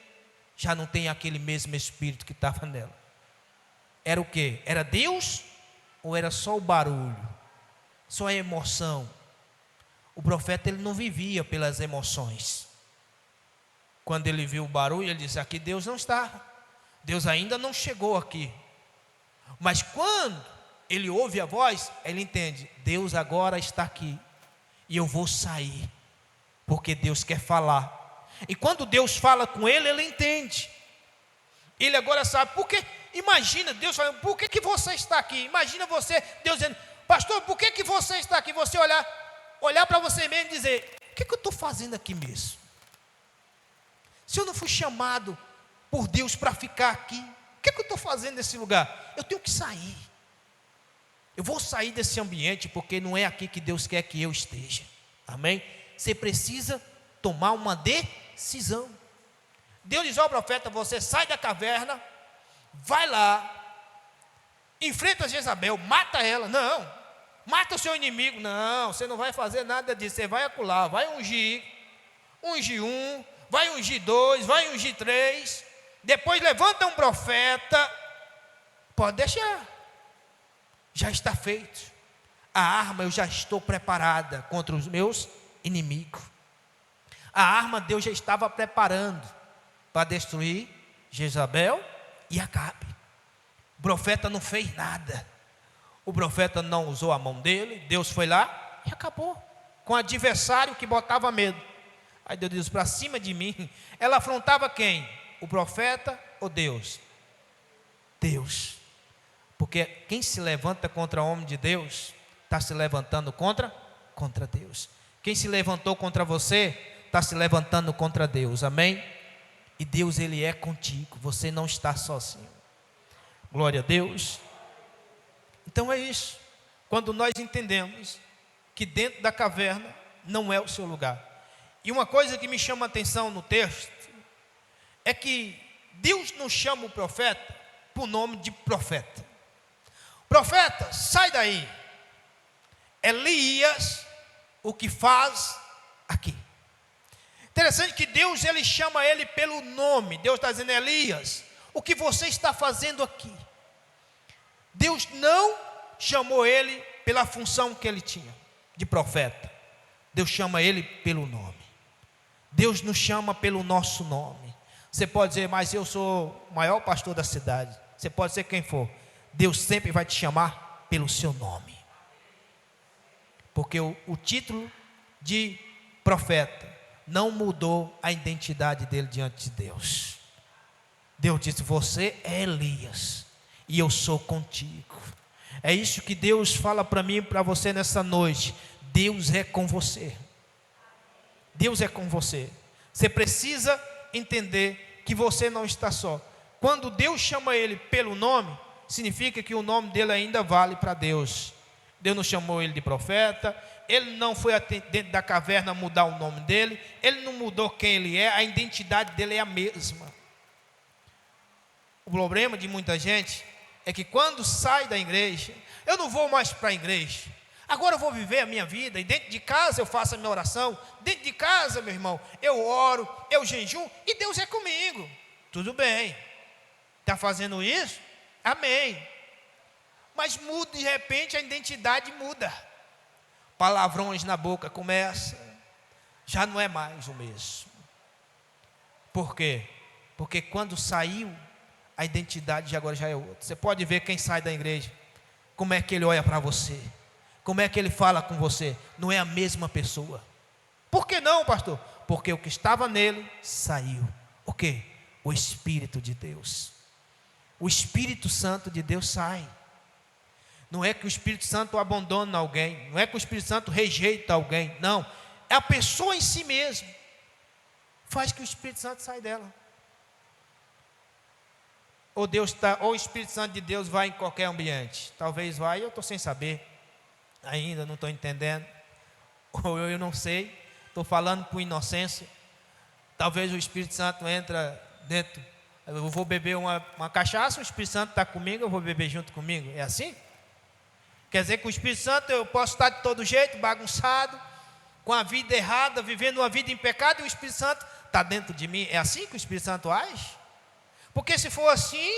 já não tem aquele mesmo espírito que estava nela. Era o quê? Era Deus ou era só o barulho? Só a emoção? O profeta, ele não vivia pelas emoções. Quando ele viu o barulho, ele disse, aqui Deus não está. Deus ainda não chegou aqui. Mas quando ele ouve a voz, ele entende, Deus agora está aqui, e eu vou sair, porque Deus quer falar. E quando Deus fala com ele, ele entende. Ele agora sabe, porque, imagina Deus falando, por que você está aqui? Imagina você, Deus dizendo, pastor, por que você está aqui? Você olhar para você mesmo e dizer, o que eu estou fazendo aqui mesmo? Se eu não fui chamado por Deus para ficar aqui, o que eu estou fazendo nesse lugar? Eu tenho que sair. Eu vou sair desse ambiente, porque não é aqui que Deus quer que eu esteja. Amém? Você precisa tomar uma decisão. Deus diz ao profeta, você sai da caverna, vai lá, enfrenta Jezabel, mata ela. Não, mata o seu inimigo. Não, você não vai fazer nada disso. Você vai acular, vai ungir um, vai ungir dois, vai ungir três. Depois levanta um profeta. Pode deixar. Já está feito. A arma eu já estou preparada contra os meus inimigos. A arma Deus já estava preparando para destruir Jezabel e Acabe. O profeta não fez nada. O profeta não usou a mão dele. Deus foi lá e acabou com o adversário que botava medo. Aí Deus diz, para cima de mim. Ela afrontava quem? O profeta ou Deus? Deus. Porque quem se levanta contra o homem de Deus, está se levantando contra Deus. Quem se levantou contra você, está se levantando contra Deus, amém? E Deus, Ele é contigo, você não está sozinho. Glória a Deus. Então é isso. Quando nós entendemos que dentro da caverna não é o seu lugar. E uma coisa que me chama a atenção no texto, é que Deus não chama o profeta por nome de profeta. Profeta, sai daí. Elias, o que faz aqui? Interessante que Deus, ele chama ele pelo nome. Deus está dizendo, Elias, o que você está fazendo aqui? Deus não chamou ele pela função que ele tinha, de profeta. Deus chama ele pelo nome. Deus nos chama pelo nosso nome. Você pode dizer, mas eu sou o maior pastor da cidade. Você pode ser quem for. Deus sempre vai te chamar pelo seu nome. Porque o título de profeta não mudou a identidade dele diante de Deus. Deus disse, você é Elias, e eu sou contigo. É isso que Deus fala para mim e para você nessa noite. Deus é com você. Deus é com você. Você precisa entender que você não está só. Quando Deus chama ele pelo nome, significa que o nome dele ainda vale para Deus. Deus não chamou ele de profeta, ele não foi dentro da caverna mudar o nome dele, ele não mudou quem ele é, a identidade dele é a mesma. O problema de muita gente é que quando sai da igreja, eu não vou mais para a igreja. Agora eu vou viver a minha vida, e dentro de casa eu faço a minha oração, dentro de casa, meu irmão, eu oro, eu jejum, e Deus é comigo. Tudo bem, está fazendo isso? Amém. Mas muda, de repente a identidade muda. Palavrões na boca começa, já não é mais o mesmo. Por quê? Porque quando saiu, a identidade agora já é outra. Você pode ver quem sai da igreja, como é que ele olha para você, como é que ele fala com você, não é a mesma pessoa. Por que não, pastor? Porque o que estava nele saiu. O quê? O Espírito de Deus. O Espírito Santo de Deus sai. Não é que o Espírito Santo abandona alguém, não é que o Espírito Santo rejeita alguém, não. É a pessoa em si mesmo, faz que o Espírito Santo saia dela. Ou o Espírito Santo de Deus vai em qualquer ambiente. Talvez vá, eu estou sem saber. Ainda não estou entendendo. Ou eu não sei. Estou falando por inocência. Talvez o Espírito Santo entra dentro. Eu vou beber uma cachaça, o Espírito Santo está comigo, eu vou beber junto comigo. É assim? Quer dizer que o Espírito Santo, eu posso estar de todo jeito, bagunçado, com a vida errada, vivendo uma vida em pecado, e o Espírito Santo está dentro de mim. É assim que o Espírito Santo age? Porque se for assim,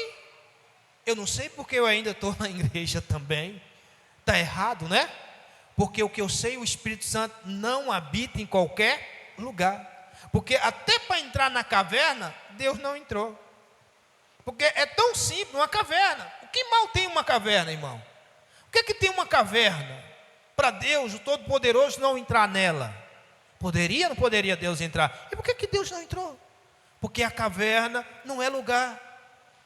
eu não sei porque eu ainda estou na igreja também. Está errado, né? Porque o que eu sei, o Espírito Santo não habita em qualquer lugar. Porque até para entrar na caverna, Deus não entrou. Porque é tão simples, uma caverna. O que mal tem uma caverna, irmão? O que é que tem uma caverna? Para Deus, o Todo-Poderoso, não entrar nela. Poderia ou não poderia Deus entrar? E por que Deus não entrou? Porque a caverna não é lugar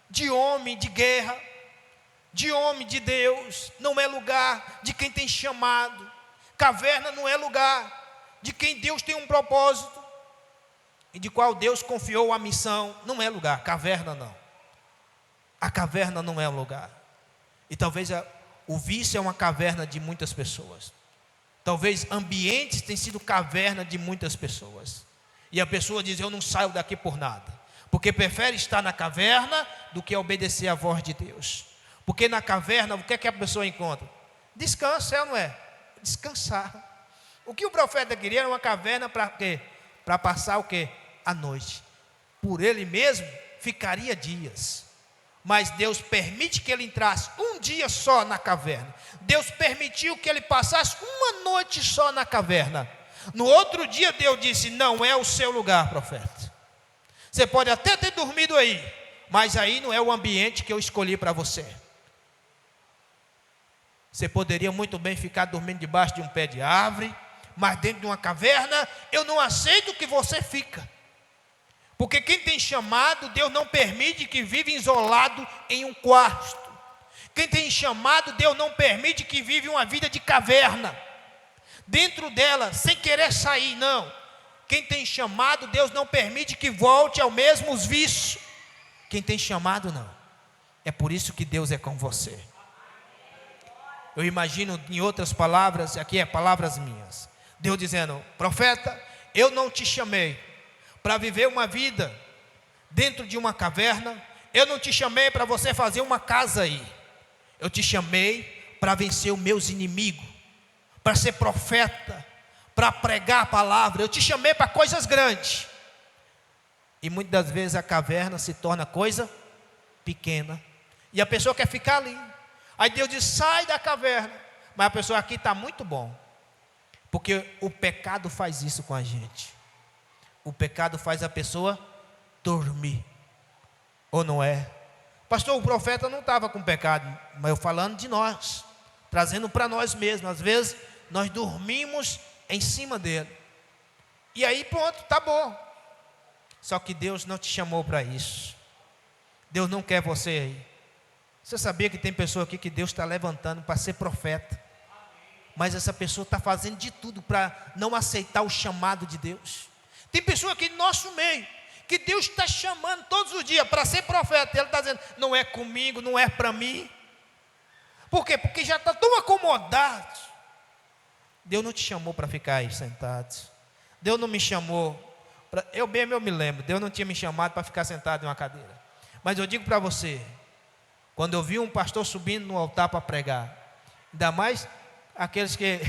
de homem de guerra, de homem de Deus, não é lugar de quem tem chamado. Caverna não é lugar de quem Deus tem um propósito e de qual Deus confiou a missão. Não é lugar, caverna não. A caverna não é um lugar. E talvez o vício é uma caverna de muitas pessoas. Talvez ambientes tenham sido caverna de muitas pessoas. E a pessoa diz, eu não saio daqui por nada. Porque prefere estar na caverna do que obedecer à voz de Deus. Porque na caverna, o que é que a pessoa encontra? Descanso, é ou não é? Descansar. O que o profeta queria era uma caverna para quê? Para passar o quê? A noite. Por ele mesmo, ficaria dias. Mas Deus permite que ele entrasse um dia só na caverna. Deus permitiu que ele passasse uma noite só na caverna. No outro dia Deus disse, não é o seu lugar, profeta. Você pode até ter dormido aí, mas aí não é o ambiente que eu escolhi para você. Você poderia muito bem ficar dormindo debaixo de um pé de árvore, mas dentro de uma caverna, eu não aceito que você fica. Porque quem tem chamado, Deus não permite que viva isolado em um quarto. Quem tem chamado, Deus não permite que vive uma vida de caverna. Dentro dela, sem querer sair, não. Quem tem chamado, Deus não permite que volte ao mesmo vício. Quem tem chamado, não. É por isso que Deus é com você. Eu imagino em outras palavras, aqui é palavras minhas. Deus dizendo, profeta, eu não te chamei para viver uma vida dentro de uma caverna. Eu não te chamei para você fazer uma casa aí. Eu te chamei para vencer os meus inimigos, para ser profeta, para pregar a palavra. Eu te chamei para coisas grandes. E muitas das vezes a caverna se torna coisa pequena. E a pessoa quer ficar ali. Aí Deus diz, sai da caverna. Mas a pessoa aqui está muito bom. Porque o pecado faz isso com a gente. O pecado faz a pessoa dormir. Ou não é? Pastor, o profeta não estava com pecado. Mas eu falando de nós. Trazendo para nós mesmos. Às vezes nós dormimos em cima dele. E aí pronto, está bom. Só que Deus não te chamou para isso. Deus não quer você aí. Você sabia que tem pessoa aqui que Deus está levantando para ser profeta? Mas essa pessoa está fazendo de tudo para não aceitar o chamado de Deus. Tem pessoa aqui no nosso meio que Deus está chamando todos os dias para ser profeta. Ele está dizendo, não é comigo, não é para mim. Por quê? Porque já está tão acomodado. Deus não te chamou para ficar aí sentado. Deus não me chamou. Eu me lembro, Deus não tinha me chamado para ficar sentado em uma cadeira. Mas eu digo para você, quando eu vi um pastor subindo no altar para pregar, ainda mais aqueles que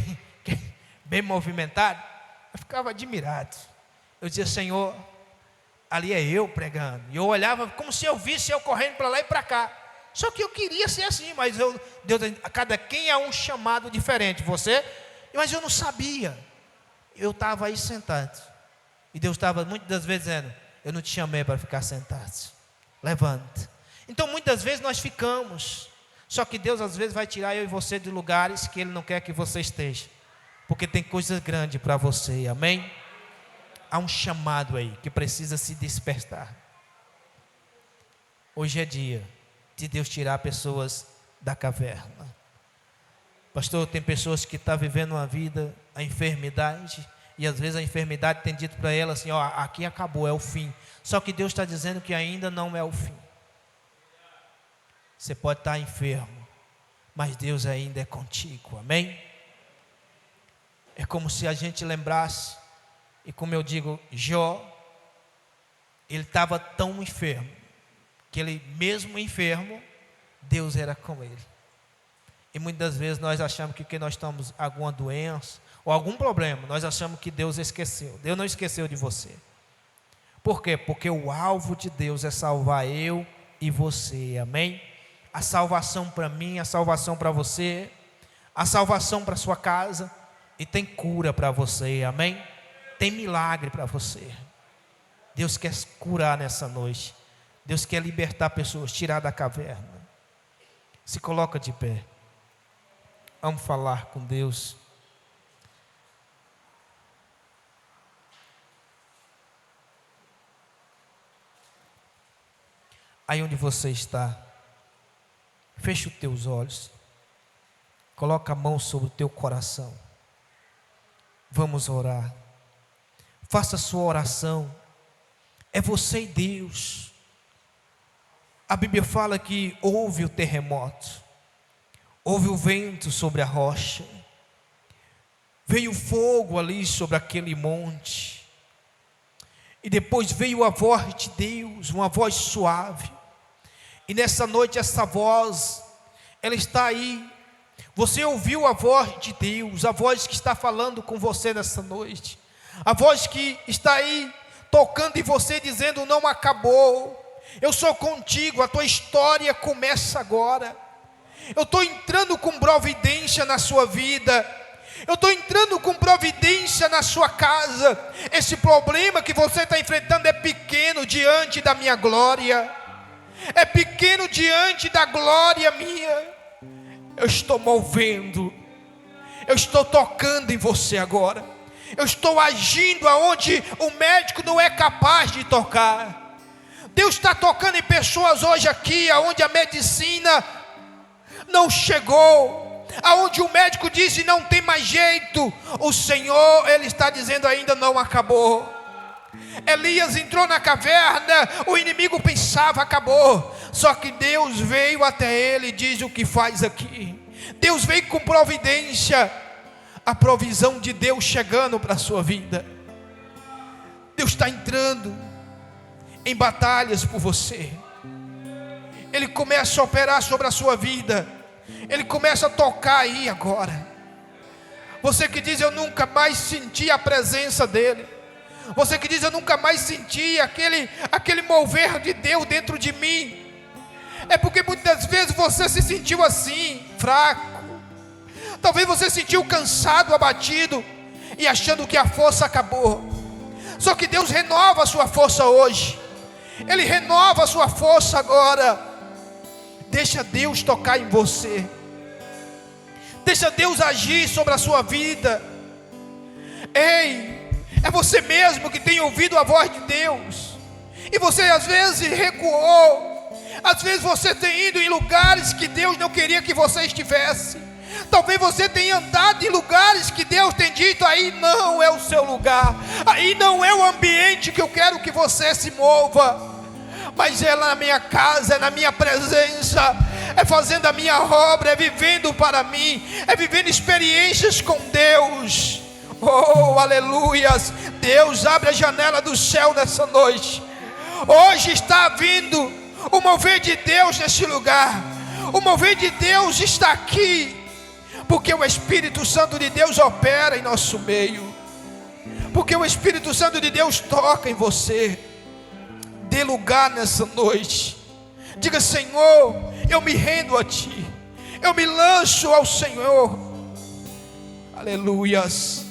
bem movimentados, eu ficava admirado. Eu dizia: Senhor, ali é eu pregando. E eu olhava como se eu visse eu correndo para lá e para cá. Só que eu queria ser assim, mas Deus, a cada quem é um chamado diferente. Mas eu não sabia. Eu estava aí sentado. E Deus estava muitas das vezes dizendo: eu não te chamei para ficar sentado. Levanta. Então muitas vezes nós ficamos. Só que Deus às vezes vai tirar eu e você de lugares que Ele não quer que você esteja. Porque tem coisas grandes para você, amém? Há um chamado aí que precisa se despertar. Hoje é dia de Deus tirar pessoas da caverna. Pastor, tem pessoas que estão vivendo uma vida, a enfermidade, e às vezes a enfermidade tem dito para ela assim: ó, aqui acabou, é o fim. Só que Deus está dizendo que ainda não é o fim. Você pode estar enfermo, mas Deus ainda é contigo, amém? É como se a gente lembrasse, e como eu digo, Jó, ele estava tão enfermo, que ele mesmo enfermo, Deus era com ele. E muitas vezes nós achamos que nós estamos com alguma doença, ou algum problema, nós achamos que Deus esqueceu. Deus não esqueceu de você. Por quê? Porque o alvo de Deus é salvar eu e você, amém? A salvação para mim, a salvação para você, a salvação para sua casa, e tem cura para você, amém? Tem milagre para você. Deus quer curar nessa noite. Deus quer libertar pessoas, tirar da caverna. Se coloca de pé. Vamos falar com Deus. Aí onde você está, fecha os teus olhos, coloca a mão sobre o teu coração. Vamos orar. Faça a sua oração. É você e Deus. A Bíblia fala que houve o terremoto, houve o vento sobre a rocha, veio fogo ali sobre aquele monte, e depois veio a voz de Deus, uma voz suave. E nessa noite essa voz, ela está aí. Você ouviu a voz de Deus, a voz que está falando com você nessa noite, a voz que está aí tocando em você, dizendo: não acabou, eu sou contigo, a tua história começa agora. Eu estou entrando com providência na sua vida, eu estou entrando com providência na sua casa. Esse problema que você está enfrentando é pequeno diante da minha glória, é pequeno diante da glória minha. Eu estou movendo, eu estou tocando em você agora, eu estou agindo aonde o médico não é capaz de tocar. Deus está tocando em pessoas hoje aqui, aonde a medicina não chegou, aonde o médico disse não tem mais jeito, o Senhor, Ele está dizendo ainda não acabou. Elias entrou na caverna, o inimigo pensava acabou, só que Deus veio até ele e diz o que faz aqui. Deus veio com providência, a provisão de Deus chegando para a sua vida. Deus está entrando em batalhas por você. Ele começa a operar sobre a sua vida, Ele começa a tocar aí agora. Você que diz: eu nunca mais senti a presença dEle. Você que diz: eu nunca mais senti aquele mover de Deus dentro de mim. É porque muitas vezes você se sentiu assim, fraco. Talvez você se sentiu cansado, abatido, e achando que a força acabou. Só que Deus renova a sua força hoje. Ele renova a sua força agora. Deixa Deus tocar em você. Deixa Deus agir sobre a sua vida. Ei, é você mesmo que tem ouvido a voz de Deus, e você às vezes recuou. Às vezes você tem ido em lugares que Deus não queria que você estivesse. Talvez você tenha andado em lugares que Deus tem dito: aí não é o seu lugar, aí não é o ambiente que eu quero que você se mova. Mas é na minha casa, é na minha presença, é fazendo a minha obra, é vivendo para mim, é vivendo experiências com Deus. Oh, aleluias. Deus abre a janela do céu nessa noite. Hoje está vindo O mover de Deus nesse lugar, o mover de Deus está aqui, porque o Espírito Santo de Deus opera em nosso meio, porque o Espírito Santo de Deus toca em você. Dê lugar nessa noite, diga: Senhor, eu me rendo a Ti, eu me lanço ao Senhor, aleluias,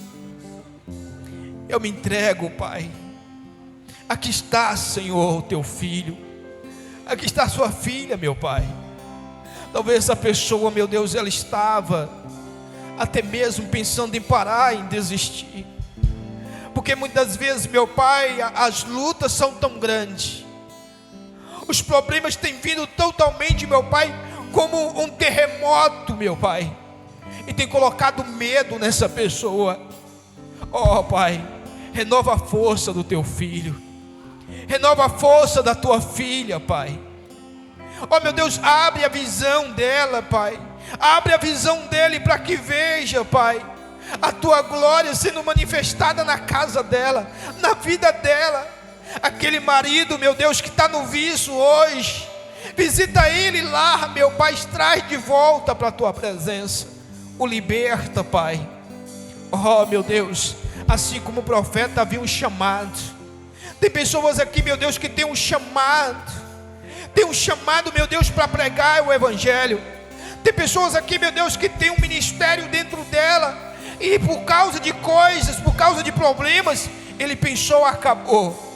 eu me entrego, Pai. Aqui está, Senhor, o Teu filho, aqui está a sua filha, meu Pai. Talvez essa pessoa, meu Deus, ela estava até mesmo pensando em parar, em desistir, porque muitas vezes, meu Pai, as lutas são tão grandes, os problemas têm vindo totalmente, meu Pai, como um terremoto, meu Pai, e tem colocado medo nessa pessoa. Oh, Pai, renova a força do Teu filho, renova a força da Tua filha, Pai. Oh, meu Deus, abre a visão dela, Pai, abre a visão dele para que veja, Pai, a Tua glória sendo manifestada na casa dela, na vida dela. Aquele marido, meu Deus, que está no vício hoje, visita ele lá, meu Pai, traz de volta para a Tua presença, o liberta, Pai. Oh, meu Deus, assim como o profeta havia um chamado, tem pessoas aqui, meu Deus, que tem um chamado, meu Deus, para pregar o Evangelho. Tem pessoas aqui, meu Deus, que tem um ministério dentro dela, e por causa de coisas, por causa de problemas, ele pensou, acabou.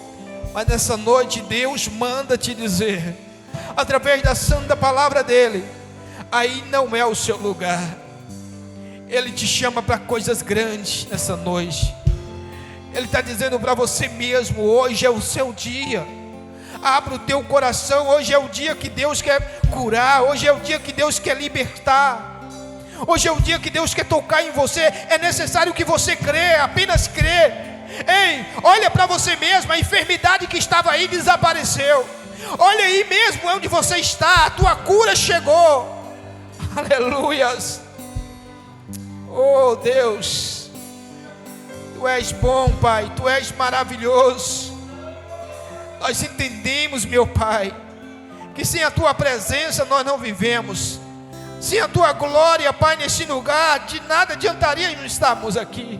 Mas nessa noite Deus manda te dizer, através da santa palavra dele: aí não é o seu lugar. Ele te chama para coisas grandes nessa noite. Ele está dizendo para você mesmo: hoje é o seu dia. Abra o teu coração. Hoje é o dia que Deus quer curar. Hoje é o dia que Deus quer libertar. Hoje é o dia que Deus quer tocar em você. É necessário que você crê, apenas crê. Ei, olha para você mesmo, a enfermidade que estava aí desapareceu. Olha aí mesmo onde você está, a tua cura chegou. Aleluias. Oh, Deus, Tu és bom, Pai, Tu és maravilhoso. Nós entendemos, meu Pai, que sem a Tua presença nós não vivemos. Sem a Tua glória, Pai, nesse lugar, de nada adiantaria estarmos aqui.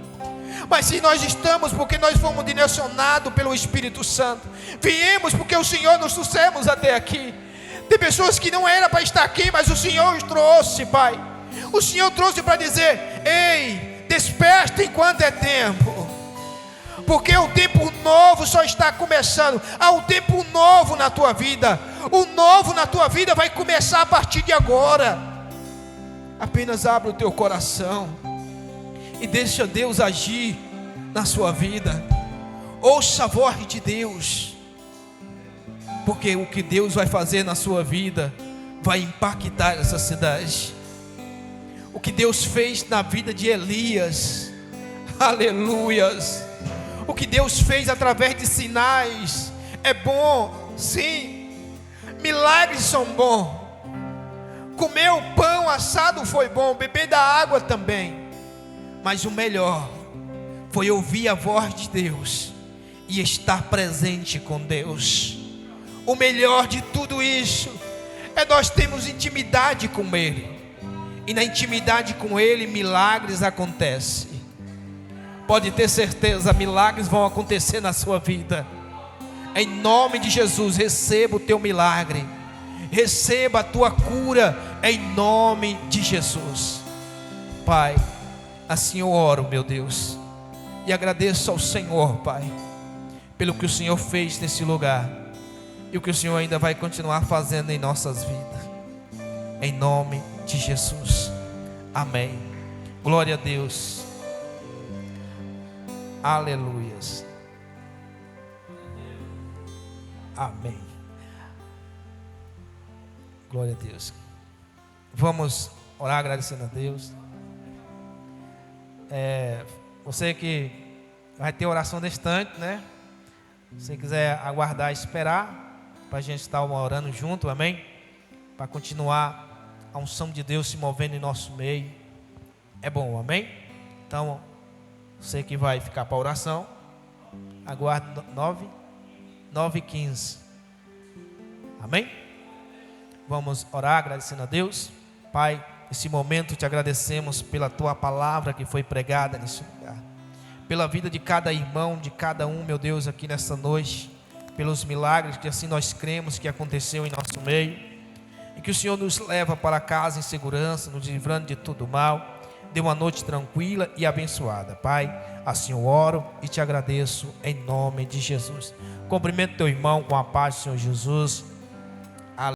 Mas se nós estamos, porque nós fomos direcionados pelo Espírito Santo, viemos porque o Senhor nos trouxemos até aqui. Tem pessoas que não era para estar aqui, mas o Senhor os trouxe, Pai. O Senhor trouxe para dizer: ei, desperta enquanto é tempo, porque o tempo novo só está começando. Há um tempo novo na tua vida. O novo na tua vida vai começar a partir de agora. Apenas abre o teu coração e deixa Deus agir na sua vida. Ouça a voz de Deus, porque o que Deus vai fazer na sua vida vai impactar essa cidade. O que Deus fez na vida de Elias, aleluias. O que Deus fez através de sinais é bom, sim. Milagres são bons. Comer o pão assado foi bom, beber da água também. Mas o melhor foi ouvir a voz de Deus e estar presente com Deus. O melhor de tudo isso é nós termos intimidade com Ele. E na intimidade com Ele, milagres acontecem. Pode ter certeza, milagres vão acontecer na sua vida. Em nome de Jesus, receba o teu milagre. Receba a tua cura em nome de Jesus. Pai, assim eu oro, meu Deus, e agradeço ao Senhor, Pai, pelo que o Senhor fez nesse lugar e o que o Senhor ainda vai continuar fazendo em nossas vidas. Em nome de Jesus. Amém. Glória a Deus. Aleluias. Amém. Glória a Deus. Vamos orar agradecendo a Deus. Você que vai ter oração distante, né? Se você quiser aguardar e esperar, para a gente estar orando junto, amém? Para continuar a unção de Deus se movendo em nosso meio. É bom, amém? Então, você que vai ficar para a oração, aguarde 9h15. Amém? Vamos orar agradecendo a Deus. Pai, nesse momento te agradecemos pela tua palavra que foi pregada nesse lugar, pela vida de cada irmão, de cada um, meu Deus, aqui nesta noite, pelos milagres que assim nós cremos que aconteceu em nosso meio, e que o Senhor nos leva para casa em segurança, nos livrando de todo mal. Dê uma noite tranquila e abençoada. Pai, assim eu oro e te agradeço em nome de Jesus. Cumprimento teu irmão com a paz do Senhor Jesus.